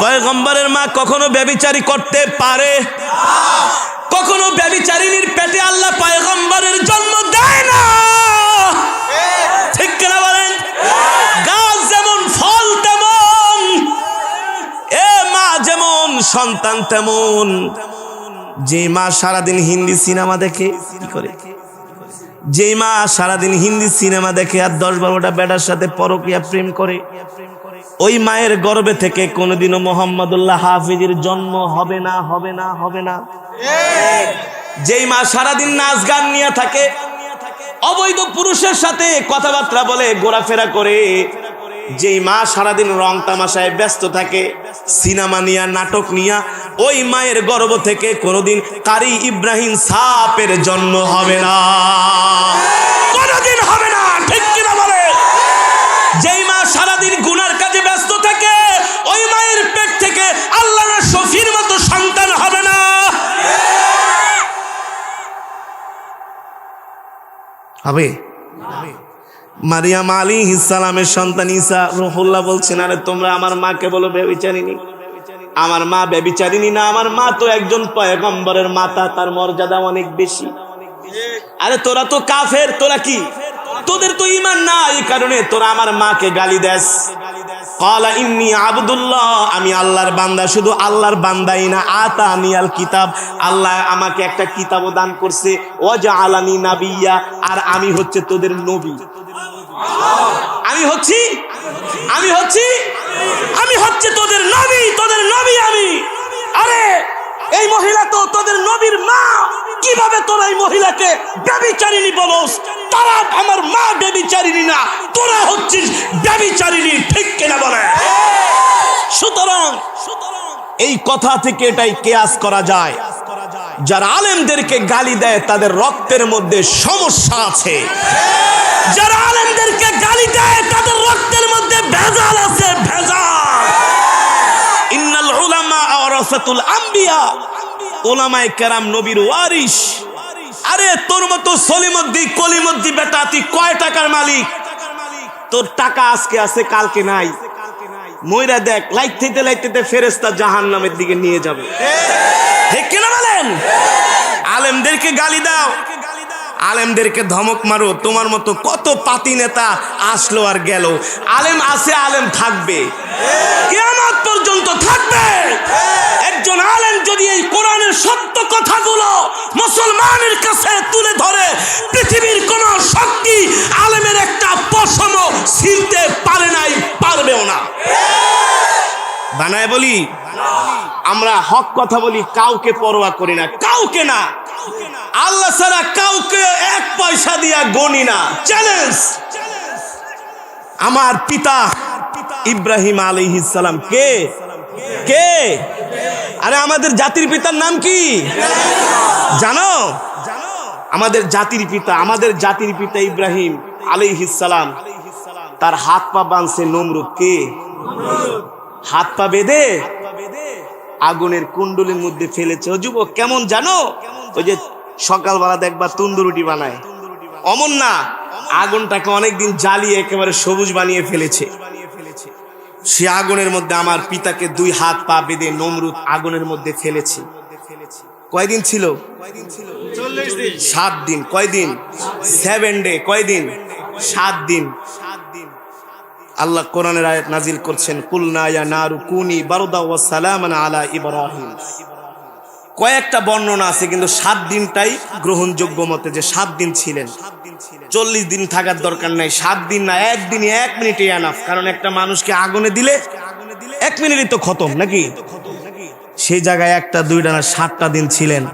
পয়গম্বরের মা কখনো ব্যভিচারী করতে পারে? কখনো ব্যভিচারিণীর পেটে আল্লাহ পয়গম্বরের জন্ম দেয় না, ঠিক কিনা বলেন? গাছ যেমন ফল তেমন, এ মা সন্তান তেমন, যে মা সারাদিন হিন্দি সিনেমা দেখে, কি করে, যে মা সারাদিন হিন্দি সিনেমা দেখে আর 10-12টা বেটার সাথে পরকীয়া প্রেম করে, ওই মায়ের গর্ভে থেকে কোনোদিনও মোহাম্মদুল্লাহ হাফিজের জন্ম হবে না, হবে না, হবে না। যেই মা সারাদিন নাচ গান নিয়ে থাকে, অবৈধ পুরুষের সাথে কথাবার্তা বলে, ঘোরাফেরা করে, যেই মা সারাদিন রং তামাশায় ব্যস্ত থাকে, সিনেমা নিয়া, নাটক নিয়া, ওই মায়ের গর্ভ থেকে কোনোদিন কারি ইব্রাহিম সাপের জন্ম হবে না, কোনোদিন হবে না, ঠিক কিনা বলে? যেই মা সারাদিন গুনার কাজে ব্যস্ত থাকে, ওই মায়ের পেট থেকে আল্লাহর শফির মতো সন্তান হবে না। হবে? মারিয়াম আলাইহিস সালামের সন্তান ঈসা রূহুল্লাহ বলছেন, আরে তোমরা আমার মাকে বলো ব্যভিচারিণী। আমার মা ব্যভিচারিণী না, আমার মা তো একজন পয়গম্বরের মাতা, তার মর্যাদা অনেক বেশি। আরে তোরা তো কাফের, তোরা কি, তোদের তো ঈমান না, এই কারণে তোরা আমার মাকে গালি দেস। ক্বালা ইন্নী আবদুল্লাহ, আমি আল্লাহর বান্দা, শুধু আল্লাহর বান্দাই না, আতানিয়াল কিতাব, আল্লাহ আমাকে একটা কিতাবও দান করছে, ওয়াজআলানি নাবিয়্যা, আর আমি হচ্ছে তোদের নবী। আমি হচ্ছে তোদের নবী, তোদের নবী আমি। আরে এই মহিলা তো তোদের নবীর মা, কিভাবে তোরা এই মহিলাকে ব্যভিচারিণী বলস? তারা আমার মা ব্যভিচারিণী না, তোরা হচ্ছিস ব্যভিচারিণী, ঠিক কিনা বলে? সুতরাং এই কথা থেকে এটাই কিয়াস করা যায়, যারা আলেমদেরকে গালি দেয় তাদের রক্তের মধ্যে সমস্যা আছে, যারা আলেমদেরকে গালি দেয় তাদের রক্তের মধ্যে ভেজাল আছে, ভেজাল। ইন্নাল উলামা ওয়ারাসাতুল আম্বিয়া, উলামায়ে কেরাম নবীর ওয়ারিস। আরে তোর মতো সলিমুদ্দি কলিমুদ্দি বেটা, তুই কয় টাকার মালিক? তোর টাকা আজকে আছে, কালকে নাই। মইরা দেখ, লাইতে লাইতে ফেরেশতা জাহান্নামের দিকে নিয়ে যাবে, ঠিক কিনা বলেন? আলেমদেরকে গালি দাও, আলেমদেরকে ধমক মারো, তোমার মতো কত পাতি নেতা আসলো আর গেল। আলেম আছে, আলেম থাকবে, কিয়ামত পর্যন্ত থাকবে। একজন আলেম যদি এই কোরআনের সত্য কথাগুলো মুসলমানের কাছে তুলে ধরে, পৃথিবীর কোন শক্তি আলেমের একটা পশমও ছিঁড়তে পারে নাই, পারবেও না। বানায় বলি, আমরা হক কথা বলি, কাউকে পরোয়া করি না, কাউকে না, আল্লাহ ছাড়া কাউকে 1 পয়সা দিয়া গনি না। চ্যালেঞ্জ। আমার পিতা ইব্রাহিম আলাইহিস সালাম কে? কে? আরে আমাদের জাতির পিতার নাম কি জানো? আমাদের জাতির পিতা ইব্রাহিম আলাইহিস সালাম, তার হাত পা বাঁধছে নমরুদ। কে? হাত পা বেঁধে আগুনের কুণ্ডলীর মধ্যে ফেলেছে। ও যুবক, কেমন জানো? ওই যে সকালবেলা দেখবা তন্দুরুটি বানায়, অমন না, আগুনটাকে অনেকদিন জ্বালিয়ে একেবারে সবুজ বানিয়ে ফেলেছে। সে আগুনের মধ্যে আমার পিতাকে 2 হাত পা বেঁধে নমরুদ আগুনের মধ্যে ফেলেছে। কয়দিন ছিল? 7 দিন। কয়দিন? 7 ডে। কয়দিন? 7 দিন। আল্লাহ কোরআনের আয়াত নাজিল করছেন, কুলনা ইয়া নারু কুনি বারদা ওয়া সালামান আলা ইব্রাহিম। কয়েকটা বর্ণনা আছে, কিন্তু 7 দিনটাই গ্রহণযোগ্য মতে, যে 7 দিন ছিলেন। 40 দিন থাকার দরকার নাই, 7 দিন না, 1 দিনই 1 মিনিটে এনাফ। কারণ একটা মানুষকে আগুনে দিলে 1 মিনিটই তো খতম নাকি? সেই জায়গায় 1টা 2টা না, 7টা দিন ছিলেন।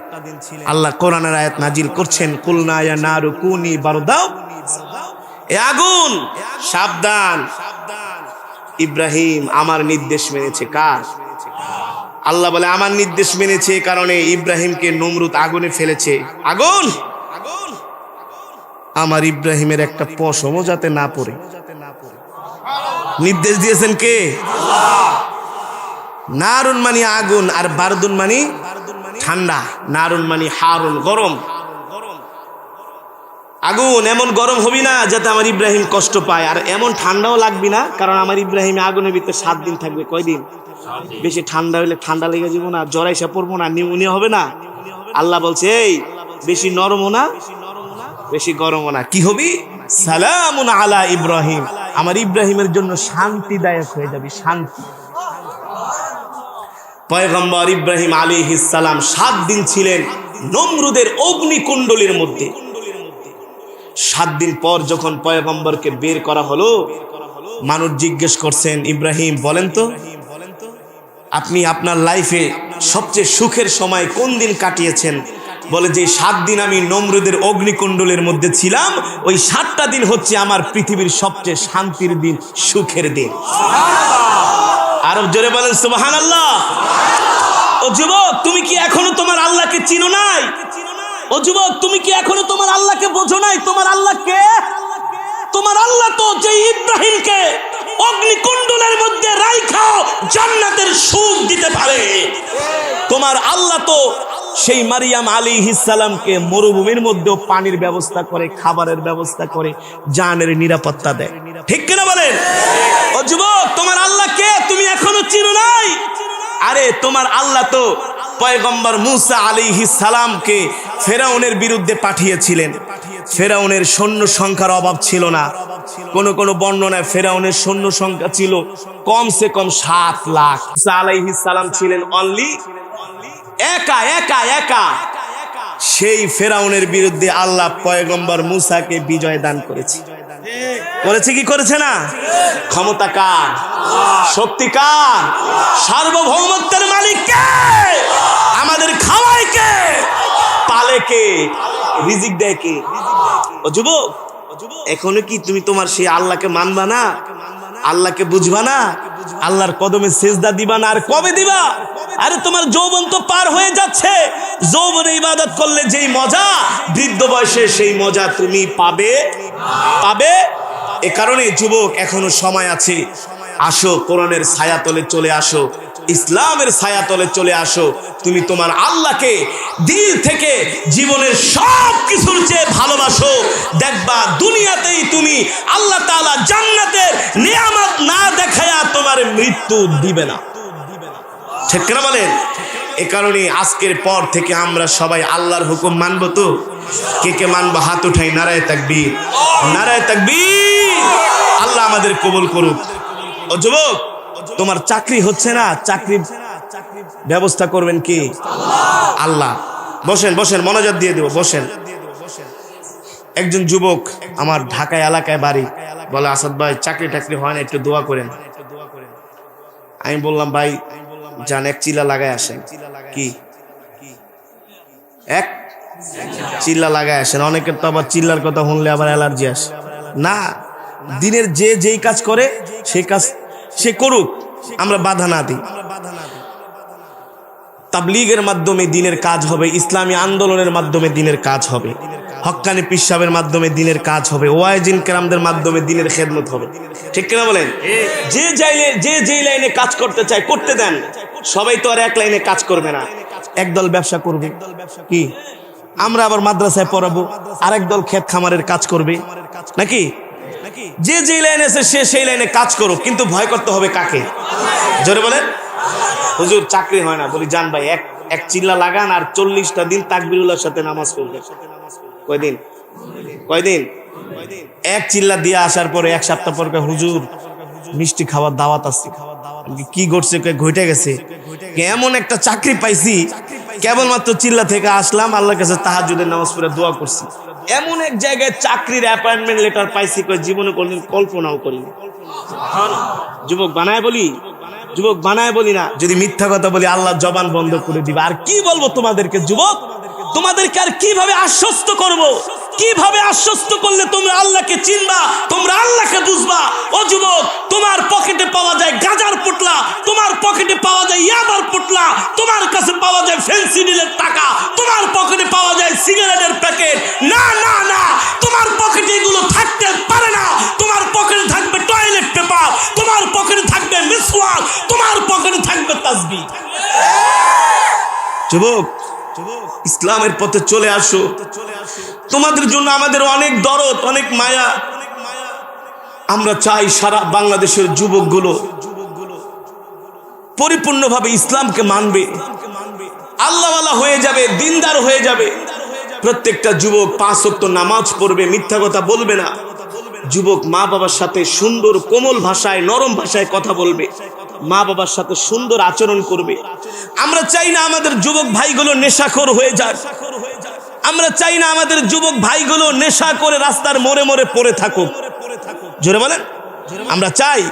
আল্লাহ কোরআনের আয়াত নাজিল করছেন, কুলনা ইয়া নারু কুনি বারদা, এ আগুন সাবধান, ইব্রাহিম আমার নির্দেশ মেনেছে। কার? আল্লাহ বলে আমার নির্দেশ মেনেছে, কারণে ইব্রাহিমকে নমরুদ আগুনে ফেলেছে। আগুন আমার ইব্রাহিমের একটা পশমও যাতে না পড়ে নির্দেশ দিয়েছেন কে? নারুন মানে আগুন, আর বারদুন মানে ঠান্ডা। নারুন মানে হারুন, গরম। আগুন এমন গরম হবি না যাতে আমার ইব্রাহিম কষ্ট পায়, আর এমন ঠান্ডাও লাগবি না, কারণ আমার ইব্রাহিম আগুনের ভিতরে 7 দিন থাকবে। কয়দিন? বেশি ঠান্ডা হইলে ঠান্ডা লেগে যাবো না, জ্বর এসে পড়বো না, নিউমোনিয়া হবে না। আল্লাহ বলছে, এই বেশি নরমও না, বেশি গরমও না, কি হবি? সালামুন আলা ইব্রাহিম, আমার ইব্রাহিমের জন্য শান্তিদায়ক হয়ে যাবি, শান্তি। পয়গম্বর ইব্রাহিম আলাইহিস সালাম 7 দিন ছিলেন নমরুদের অগ্নিকুণ্ডলীর মধ্যে। 7 দিন পর যখন পয়গম্বরকে বের করা হলো, মানুষ জিজ্ঞেস করছেন, ইব্রাহিম বলেন তো আপনি আপনার লাইফে সবচেয়ে সুখের সময় কোন দিন কাটিয়েছেন? বলে যে 7 দিন আমি নমরুদের অগ্নিকুণ্ডলের মধ্যে ছিলাম, ওই 7টা দিন হচ্ছে আমার পৃথিবীর সবচেয়ে শান্তির দিন, সুখের দিন। আরো জোরে বলেন সুবহানাল্লাহ। ও যুবক, তুমি কি এখনো তোমার আল্লাহকে চিনো নাই? ও যুবক, তুমি কি এখনো তোমার আল্লাহকে বোঝো নাই? তোমার আল্লাহ কে? তোমার আল্লাহ তো যে ইব্রাহিমকে অগ্নিকুণ্ডলের মধ্যে রাইখাও জান্নাতের সুখ দিতে পারে। তোমার আল্লাহ তো সেই মারিয়াম আলাইহিস সালামকে মরুভূমির মধ্যেও পানির ব্যবস্থা করে, খাবারের ব্যবস্থা করে, জানের নিরাপত্তা দেয়। ঠিক কিনা বলেন? ও যুবক, তোমার আল্লাহ কে তুমি এখনো চিনো নাই? আরে তোমার আল্লাহ তো পয়গম্বর মুসা আলাইহিস সালামকে ফেরাউনের বিরুদ্ধে পাঠিয়েছিলেন। ফেরাউনের সৈন্য সংখ্যার অভাব ছিল না। কোন কোন বর্ণনায় ফেরাউনের সৈন্য সংখ্যা ছিল কমসে কম 7 লাখ। মুসা আলাইহিস সালাম ছিলেন অনলি একা। সেই ফেরাউনের বিরুদ্ধে আল্লাহ পয়গম্বর মুসাকে বিজয় দান করেছে। করেছে কি করেছে না? ক্ষমতা কার? শক্তি কার? সার্বভৌমত্বের মালিক কে? আমাদের খাওয়ায় কে? পালে কে? রিজিক দেয় কে? ও যুবক, এখনো কি তুমি তোমার সেই আল্লাহকে মানবা না? আল্লাহকে বুঝবা না? আল্লাহর কদমে সেজদা দিবা না? আর কবে দিবা? আরে তোমার যৌবন তো পার হয়ে যাচ্ছে। যৌবনে ইবাদত করলে যেই মজা, বৃদ্ধ বয়সে সেই মজা তুমি পাবে। এ কারণে যুবক, এখনো সময় আছে। আসো, কোরআনের ছায়াতলে চলে আসো, ইসলামের ছায়াতলে চলে আসো। তুমি তোমার আল্লাহকে দিল থেকে জীবনের সব কিছুর চেয়ে ভালোবাসো। দেখবা দুনিয়াতেই তুমি আল্লাহ তাআলা জান্নাতের নিয়ামত না দেখায়া তোমার মৃত্যু দিবে না। ঠিক কিনা বলেন? এ কারণে আজকের পর থেকে আমরা সবাই আল্লাহর হুকুম মানবো তো? কে কে মানবো? হাত উঠাই। নারায়ে তাকবীর, নারায়ে তাকবীর। আল্লাহ আমাদের কবুল করুক। ও যুবক, তোমার চাকরি হচ্ছে না, চাকরির ব্যবস্থা করবেন কি? আল্লাহ। বসেন, মনোযোগ দিয়ে দেব, বসেন। একজন যুবক আমার ঢাকা এলাকায় বাড়ি, বলে আসাদ ভাই চাকরি হয় না, একটু দোয়া করেন। আমি বললাম ভাই যান, এক চিল্লা লাগায় আসেন। কি এক চিল্লা লাগায় আসেন? অনেকের তো আবার চিল্লার কথা শুনলে আবার অ্যালার্জি আসে। না, দিনের যেই কাজ করে সেই কাজ সে করুক, আমরা বাধা না দিই। তাবলীগের মাধ্যমে দিনের কাজ হবে, ইসলামী আন্দোলনের মাধ্যমে দিনের কাজ হবে, হক্কানি পীর সাহেবের মাধ্যমে দিনের কাজ হবে, ওয়াইজিন কেরামদের মাধ্যমে দিনের খেদমত হবে। ঠিক কিনা বলেন? যে লাইনে কাজ করতে চায় করতে দেন। সবাই তো আর এক লাইনে কাজ করবে না। একদল ব্যবসা করবে, কি আমরা আবার মাদ্রাসায় পড়াবো, আরেক দল ক্ষেত খামারের কাজ করবে, নাকি? যে লাইনে আছে সে সেই লাইনে কাজ করুক, কিন্তু ভয় করতে হবে কাকে? জোরে বলেন। হুজুর চাকরি হয় না। বলি জান ভাই, এক চিল্লা লাগান আর 40টা দিন তাকবীরুল্লাহর সাথে নামাজ পড়বে। কয়দিন? এক চিল্লা দিয়ে আসার পরে 1 সপ্তাহ পর হুজুর মিষ্টি খাওয়ার দাওয়াত আছে। কি ঘটছে? ঘটে গেছে। এমন একটা চাকরি পাইছি, কেবলমাত্র চিল্লা থেকে আসলাম, আল্লাহর কাছে তাহাজ্জুদের নামাজ পড়ে দোয়া করছি। এমন এক জায়গায় চাকরির অ্যাপয়েন্টমেন্ট লেটার পাইছি, জীবনে কোনদিন কল্পনাও করিনি। যুবক বানায় বলি না। যদি মিথ্যা কথা বলি আল্লাহ জবান বন্ধ করে দিবে। আর কি বলবো তোমাদেরকে? যুবক, তোমাদেরকে আর কিভাবে আশ্বস্ত করব? কিভাবে আশ্বস্ত করলে তোমরা আল্লাহকে চিনবা, তোমরা আল্লাহকে বুঝবা? ও যুবক, তোমার পকেটে পাওয়া যায় গাঁজার পোটলা, তোমার পকেটে পাওয়া যায় ইয়াবার পোটলা, তোমার কাছে পাওয়া যায় ফেন্সিডিলের টাকা, তোমার পকেটে পাওয়া যায় সিগারেটের প্যাকেট। না, তোমার পকেটে এগুলো থাকতে পারে না। তোমার পকেটে থাকবে টয়লেট পেপার, তোমার পকেটে থাকবে মিসওয়াক, তোমার পকেটে থাকবে তাসবিহ। যুবক, ইসলামের পথে চলে আসো। তোমাদের জন্য আমাদের অনেক দরদ, অনেক মায়া। আমরা চাই সারা বাংলাদেশের যুবকগুলো পরিপূর্ণভাবে ইসলামকে মানবে, আল্লাহওয়ালা হয়ে যাবে, দিনদার হয়ে যাবে। প্রত্যেকটা যুবক 5 ওয়াক্ত নামাজ পড়বে, মিথ্যা কথা বলবে না। যুবক মা বাবার সাথে সুন্দর কোমল ভাষায়, নরম ভাষায় কথা বলবে, মা বাবার সাথে সুন্দর আচরণ করবে। আমরা চাই না আমাদের যুবক ভাইগুলো নেশাখোর হয়ে যাক, আমরা চাই না আমাদের যুবক ভাইগুলো নেশা করে রাস্তার মোড়ে মোড়ে পড়ে থাকুক। জোরে বলেন। আমরা চাই,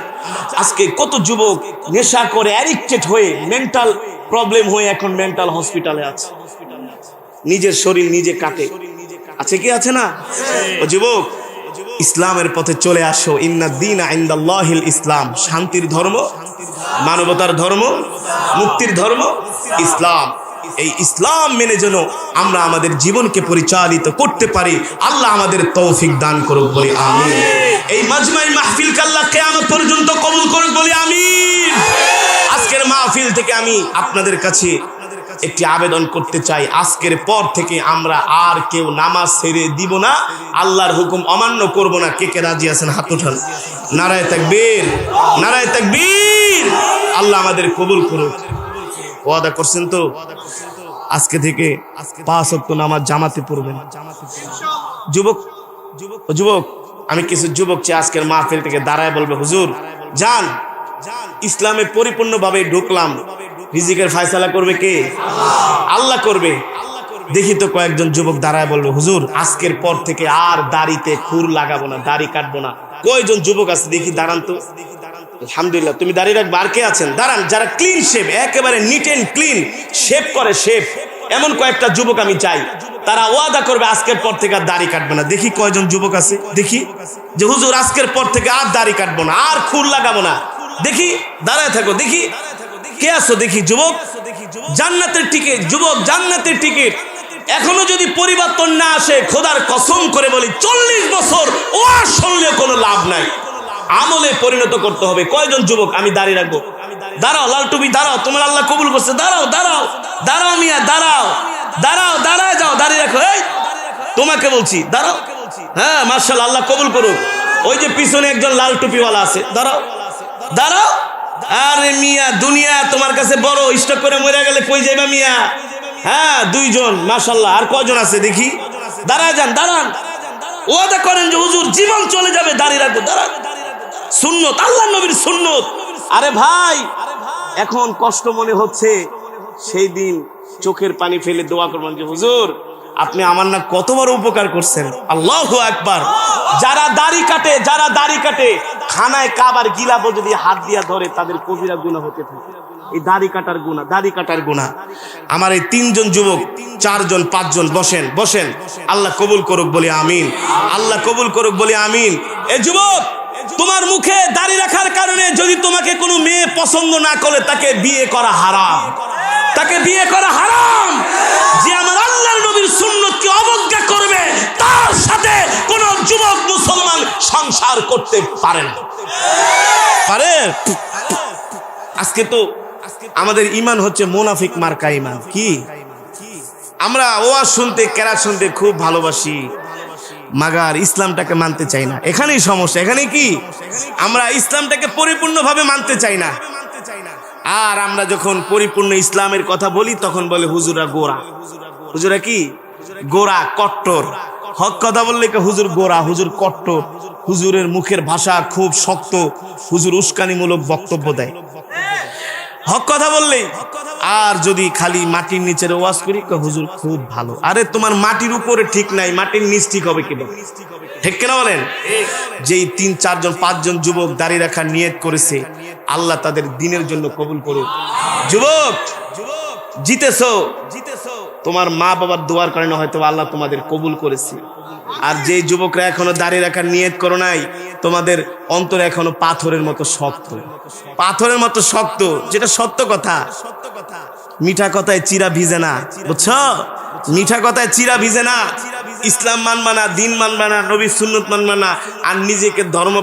আজকে কত যুবক নেশা করে অ্যাডিক্টেড হয়ে মেন্টাল প্রবলেম হয়ে এখন মেন্টাল হসপিটালে আছে, নিজের শরীর নিজে কাটে। আছে কি আছে না? ও যুবক, ইসলামের পথে চলে আসো। ইন্নাদ-দীনা ইনদাল্লাহিল ইসলাম। শান্তির ধর্ম, মানবতার ধর্ম, মুক্তির ধর্ম ইসলাম। এই ইসলাম মেনে যেন আমরা আমাদের জীবনকে পরিচালিত করতে পারি, আল্লাহ আমাদের তৌফিক দান করুক বলি আমিন। এই মাজমাই মাহফিলকে আল্লাহ কিয়ামত পর্যন্ত কবুল করুক বলি আমিন। আজকের মাহফিল থেকে আমি আপনাদের কাছে একটি আবেদন করতে চাই, আজকের পর থেকে আমরা আর কেউ নামাজ ছেড়ে দিব না, আল্লাহর হুকুম অমান্য করব না। কে কে রাজি আছেন হাত উঠান। নারায়ে তাকবীর, নারায়ে তাকবীর। আল্লাহ আমাদের কবুল করুক। ওয়াদা করছেন তো আজকে থেকে 5 ওয়াক্ত নামাজ জামাতে পড়বেন। যুবক, যুবক, আমি কিছু যুবক চাই আজকের মাহফিল থেকে দাঁড়ায় বলবে, হুজুর যান, ইসলামে পরিপূর্ণভাবে ঢুকলাম, রিজিকের ফয়সালা করবে কে? আল্লাহ করবে। দেখি তো কয়েকজন যুবক দাঁড়ায় বলবে, হুজুর আজকের পর থেকে আর দাড়িতে খুর লাগাবো না, দাড়ি কাটবো না। কয়জন যুবক আছে দেখি, দাঁড়ান তো। আলহামদুলিল্লাহ, তুমি দাড়ি রাখবে। আর কে আছেন? দাঁড়ান। যারা ক্লিন শেভ, একেবারে নিট এন্ড ক্লিন শেভ করে, শেভ, এমন কয়েকটা যুবক আমি চাই, তারা ওয়াদা করবে আজকের পর থেকে আর দাড়ি কাটবে না। দেখি কয়জন যুবক আছে, দেখি যে হুজুর আজকের পর থেকে আর দাড়ি কাটবো না, আর খুর লাগাবো না। দেখি, দাঁড়ায় থাকো, দেখি কে আছো, দেখি যুবক। জান্নাতের টিকিট, যুবক জান্নাতের টিকিট। এখনো যদি পরিবর্তন না আসে, খোদার কসম করে বলি 40 বছর ওয়াজ শুনলে কোনো লাভ নাই, আমলে পরিণত করতে হবে। কয়জন যুবক আমি দাঁড়িয়ে রাখবো? দাঁড়াও, লাল টুপি দাঁড়াও, তোমার আল্লাহ কবুল করছে। দাঁড়াও, দাঁড়াও, দাঁড়াও মিয়া, দাঁড়াও, দাঁড়াও, দাঁড়ায় যাও, দাঁড়িয়ে রাখো। এই তোমাকে বলছি দাঁড়াও। হ্যাঁ মাশাআল্লাহ, আল্লাহ কবুল করুক। ওই যে পিছনে একজন লাল টুপিওয়ালা আছে, দাঁড়াও, দাঁড়াও। আরে মিয়া, দুনিয়া তোমার কাছে বড়, স্টক করে মরে গেলে কই যাইবা মিয়া? হ্যাঁ 2 জন মাশাআল্লাহ। আর কয়জন আছে দেখি? দাঁড়ায় যান, দাঁড়ান। ওয়াদা করেন যে হুজুর জীবন চলে যাবে, দাঁড়িয়ে রাখবো। দাঁড়ান, সুন্নত, আল্লাহর নবীর সুন্নত। আরে ভাই, এখন কষ্ট মনে হচ্ছে, সেই দিন চোখের পানি ফেলে দোয়া করবেন যে হুজুর আপনি আমার না কত বড় উপকার করছেন। আল্লাহু আকবার। যারা দাড়ি কাটে, যারা দাড়ি কাটে, খানায় কাবার গিলাফ যদি হাত দিয়া ধরে, তাদের কবিরা গুনাহ হতে থাকে। এই দাড়ি কাটার গুনাহ, দাড়ি কাটার গুনাহ। আমার এই 3 জন যুবক, 4 জন 5 জন বসেন, বসেন। আল্লাহ কবুল করুক বলি আমিন, আল্লাহ কবুল করুক বলি আমিন। এই যুবক, তোমার মুখে দাড়ি রাখার কারণে যদি তোমাকে কোনো মেয়ে পছন্দ না করে, তাকে বিয়ে করা হারাম, তাকে বিয়ে করা হারাম। যে আমার আল্লাহর নবীর সুন্নতকে অবজ্ঞা করবে, তার সাথে কোন যুবক মুসলমান সংসার করতে পারে না, পারে। আজকে তো আমাদের ঈমান হচ্ছে মুনাফিক মার্কা ঈমান। কি আমরা ওয়াজ শুনতে, কেরাত শুনতে খুব ভালোবাসি, মাগার ইসলামটাকে মানতে চাই না। এখানেই সমস্যা। এখানে কি আমরা ইসলামটাকে পরিপূর্ণভাবে মানতে চাই না। আর আমরা যখন পরিপূর্ণ ইসলামের কথা বলি, তখন বলে হুজুরা গোরা। হুজুরা কি? গোরা, কট্টর। হক কথা বললে হুজুর গোরা, হুজুর কট্টর, হুজুরের মুখের ভাষা খুব শক্ত, হুজুর উস্কানিমূলক বক্তব্য দেয় হক কথা বললে। আর যদি খালি মাটির নিচের ওয়াজ করি, হুজুর খুব ভালো। আরে তোমার মাটির উপরে ঠিক নাই, মাটির নিচ ঠিক হবে কিনা? ঠিক কিনা বলেন? যেই 3, 4 জন 5 জন যুবক দাঁড়িয়ে রাখার নিয়ত করেছে, আল্লাহ তাদের দিনের জন্য কবুল করুক। যুবক জিতেছো, তোমার মা বাবার দোয়ার কারণে হয়তো আল্লাহ তোমাদের কবুল করেছে। আর যে যুবকরা এখনো দাঁড়িয়ে রাখার নিয়ত করো নাই, তোমাদের অন্তর এখনো পাথরের মতো শক্ত, পাথরের মতো শক্ত। যেটা সত্য কথা, মিঠা কথায় চিরা ভিজে না, বুঝছো? মিঠা কথায় চিরা ভিজে না। ইসলাম মানবা না, দিন মানবা না, নবীর সুন্নত মানবা না, আর নিজেকে ধর্ম